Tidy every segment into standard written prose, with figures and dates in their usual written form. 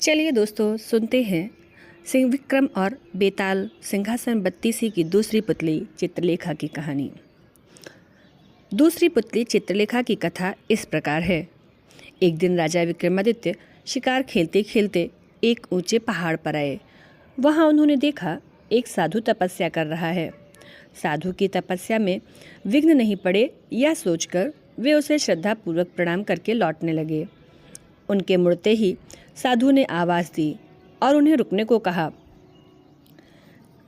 चलिए दोस्तों सुनते हैं सिंह विक्रम और बेताल सिंहासन बत्तीसी की दूसरी पुतली चित्रलेखा की कहानी। दूसरी पुतली चित्रलेखा की कथा इस प्रकार है। एक दिन राजा विक्रमादित्य शिकार खेलते खेलते एक ऊंचे पहाड़ पर आए। वहां उन्होंने देखा एक साधु तपस्या कर रहा है। साधु की तपस्या में विघ्न नहीं पड़े यह सोचकर वे उसे श्रद्धापूर्वक प्रणाम करके लौटने लगे। उनके मुड़ते ही साधु ने आवाज़ दी और उन्हें रुकने को कहा।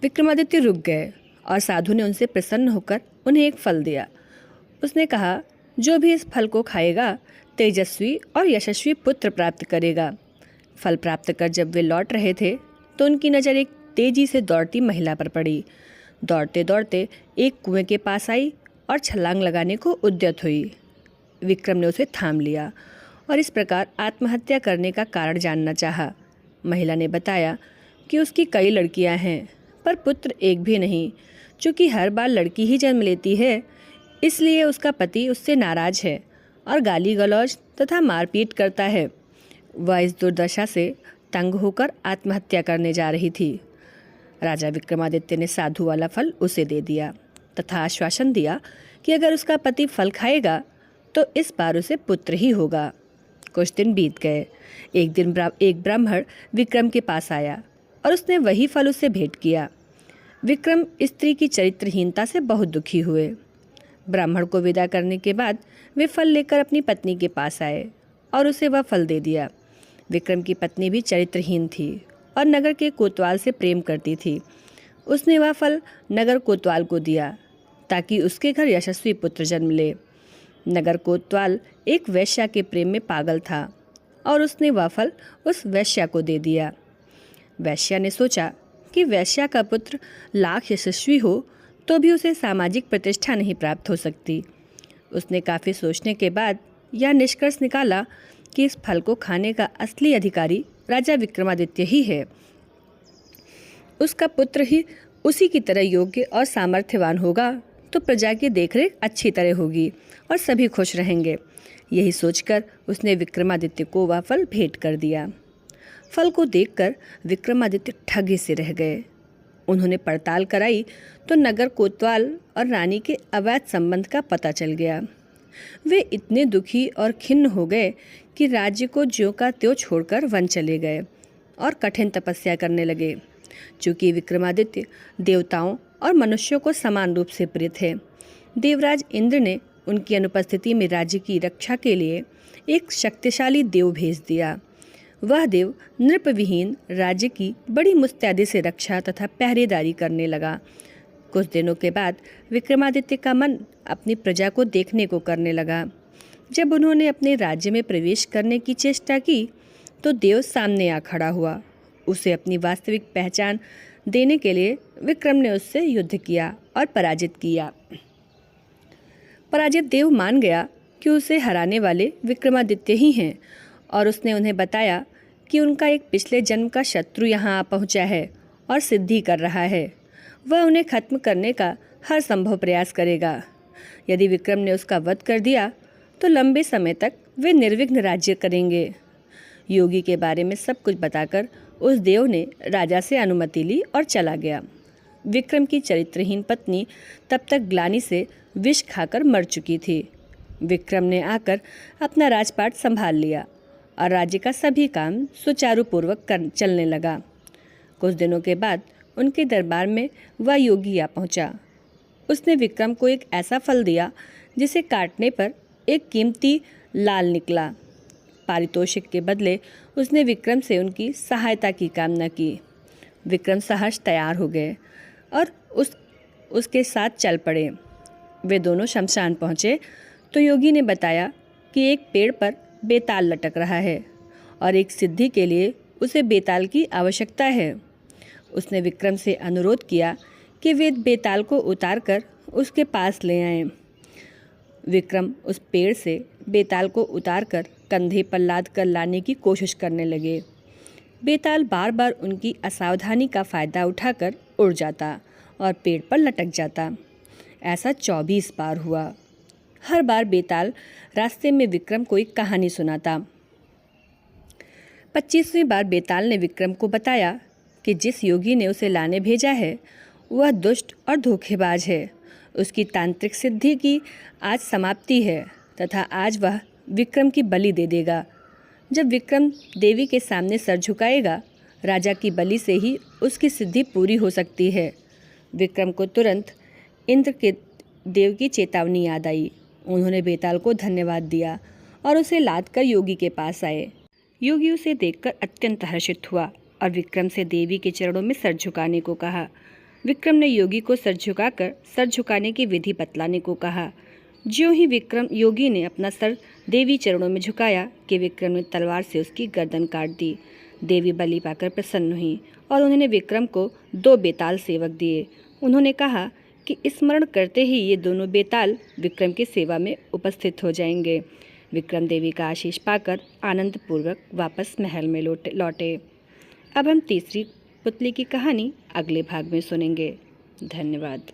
विक्रमादित्य रुक गए और साधु ने उनसे प्रसन्न होकर उन्हें एक फल दिया। उसने कहा, जो भी इस फल को खाएगा तेजस्वी और यशस्वी पुत्र प्राप्त करेगा। फल प्राप्त कर जब वे लौट रहे थे तो उनकी नज़र एक तेजी से दौड़ती महिला पर पड़ी। दौड़ते दौड़ते एक कुएं के पास आई और छलांग लगाने को उद्यत हुई। विक्रम ने उसे थाम लिया और इस प्रकार आत्महत्या करने का कारण जानना चाहा। महिला ने बताया कि उसकी कई लड़कियां हैं पर पुत्र एक भी नहीं। चूँकि हर बार लड़की ही जन्म लेती है इसलिए उसका पति उससे नाराज है और गाली गलौज तथा मारपीट करता है। वह इस दुर्दशा से तंग होकर आत्महत्या करने जा रही थी। राजा विक्रमादित्य ने साधु वाला फल उसे दे दिया तथा आश्वासन दिया कि अगर उसका पति फल खाएगा तो इस बार उसे पुत्र ही होगा। कुछ दिन बीत गए। एक दिन एक ब्राह्मण विक्रम के पास आया और उसने वही फल उसे भेंट किया। विक्रम स्त्री की चरित्रहीनता से बहुत दुखी हुए। ब्राह्मण को विदा करने के बाद वे फल लेकर अपनी पत्नी के पास आए और उसे वह फल दे दिया। विक्रम की पत्नी भी चरित्रहीन थी और नगर के कोतवाल से प्रेम करती थी। उसने वह फल नगर कोतवाल को दिया ताकि उसके घर यशस्वी पुत्र जन्म ले। नगर कोतवाल एक वैश्या के प्रेम में पागल था और उसने वह फल उस वैश्या को दे दिया। वैश्या ने सोचा कि वैश्या का पुत्र लाख यशस्वी हो तो भी उसे सामाजिक प्रतिष्ठा नहीं प्राप्त हो सकती। उसने काफ़ी सोचने के बाद यह निष्कर्ष निकाला कि इस फल को खाने का असली अधिकारी राजा विक्रमादित्य ही है। उसका पुत्र ही उसी की तरह योग्य और सामर्थ्यवान होगा तो प्रजा की देखरेख अच्छी तरह होगी और सभी खुश रहेंगे। यही सोचकर उसने विक्रमादित्य को वह फल भेंट कर दिया। फल को देखकर विक्रमादित्य ठगे से रह गए। उन्होंने पड़ताल कराई तो नगर कोतवाल और रानी के अवैध संबंध का पता चल गया। वे इतने दुखी और खिन्न हो गए कि राज्य को ज्यों का त्यों छोड़कर वन चले गए और कठिन तपस्या करने लगे। चूँकि विक्रमादित्य देवताओं और मनुष्यों को समान रूप से प्रिय थे, देवराज इंद्र ने उनकी अनुपस्थिति में राज्य की रक्षा के लिए एक शक्तिशाली देव भेज दिया। वह देव नृपविहीन राज्य की बड़ी मुस्तैदी से रक्षा तथा पहरेदारी करने लगा। कुछ दिनों के बाद विक्रमादित्य का मन अपनी प्रजा को देखने को करने लगा। जब उन्होंने अपने राज्य में प्रवेश करने की चेष्टा की तो देव सामने आ खड़ा हुआ। उसे अपनी वास्तविक पहचान देने के लिए विक्रम ने उससे युद्ध किया और पराजित किया। पराजित देव मान गया कि उसे हराने वाले विक्रमादित्य ही हैं और उसने उन्हें बताया कि उनका एक पिछले जन्म का शत्रु यहाँ आ पहुँचा है और सिद्धि कर रहा है। वह उन्हें खत्म करने का हर संभव प्रयास करेगा। यदि विक्रम ने उसका वध कर दिया तो लंबे समय तक वे निर्विघ्न राज्य करेंगे। योगी के बारे में सब कुछ बताकर उस देव ने राजा से अनुमति ली और चला गया। विक्रम की चरित्रहीन पत्नी तब तक ग्लानि से विष खाकर मर चुकी थी। विक्रम ने आकर अपना राजपाट संभाल लिया और राज्य का सभी काम सुचारू पूर्वक चलने लगा। कुछ दिनों के बाद उनके दरबार में वह योगी आ पहुंचा। उसने विक्रम को एक ऐसा फल दिया जिसे काटने पर एक कीमती लाल निकला। पारितोषिक के बदले उसने विक्रम से उनकी सहायता की कामना की। विक्रम सहर्ष तैयार हो गए और उसके साथ चल पड़े। वे दोनों शमशान पहुँचे तो योगी ने बताया कि एक पेड़ पर बेताल लटक रहा है और एक सिद्धि के लिए उसे बेताल की आवश्यकता है। उसने विक्रम से अनुरोध किया कि वे बेताल को उतारकर उसके पास ले आएं। विक्रम उस पेड़ से बेताल को उतारकर कंधे पर लाद कर लाने की कोशिश करने लगे। बेताल बार बार उनकी असावधानी का फ़ायदा उठाकर उड़ जाता और पेड़ पर लटक जाता। ऐसा 24 बार हुआ। हर बार बेताल रास्ते में विक्रम को एक कहानी सुनाता। 25वीं बार बेताल ने विक्रम को बताया कि जिस योगी ने उसे लाने भेजा है वह दुष्ट और धोखेबाज है। उसकी तांत्रिक सिद्धि की आज समाप्ति है तथा आज वह विक्रम की बलि दे देगा। जब विक्रम देवी के सामने सर झुकाएगा, राजा की बलि से ही उसकी सिद्धि पूरी हो सकती है। विक्रम को तुरंत इंद्र के देव की चेतावनी याद आई। उन्होंने बेताल को धन्यवाद दिया और उसे लाद कर योगी के पास आए। योगी उसे देखकर अत्यंत हर्षित हुआ और विक्रम से देवी के चरणों में सर झुकाने को कहा। विक्रम ने योगी को सर झुकाकर सर झुकाने की विधि बतलाने को कहा। ज्यों ही योगी ने अपना सर देवी चरणों में झुकाया कि विक्रम ने तलवार से उसकी गर्दन काट दी। देवी बलि पाकर प्रसन्न हुई और उन्होंने विक्रम को 2 बेताल सेवक दिए। उन्होंने कहा कि स्मरण करते ही ये दोनों बेताल विक्रम की सेवा में उपस्थित हो जाएंगे। विक्रम देवी का आशीष पाकर आनंदपूर्वक वापस महल में लौटे। अब हम तीसरी पुतली की कहानी अगले भाग में सुनेंगे। धन्यवाद।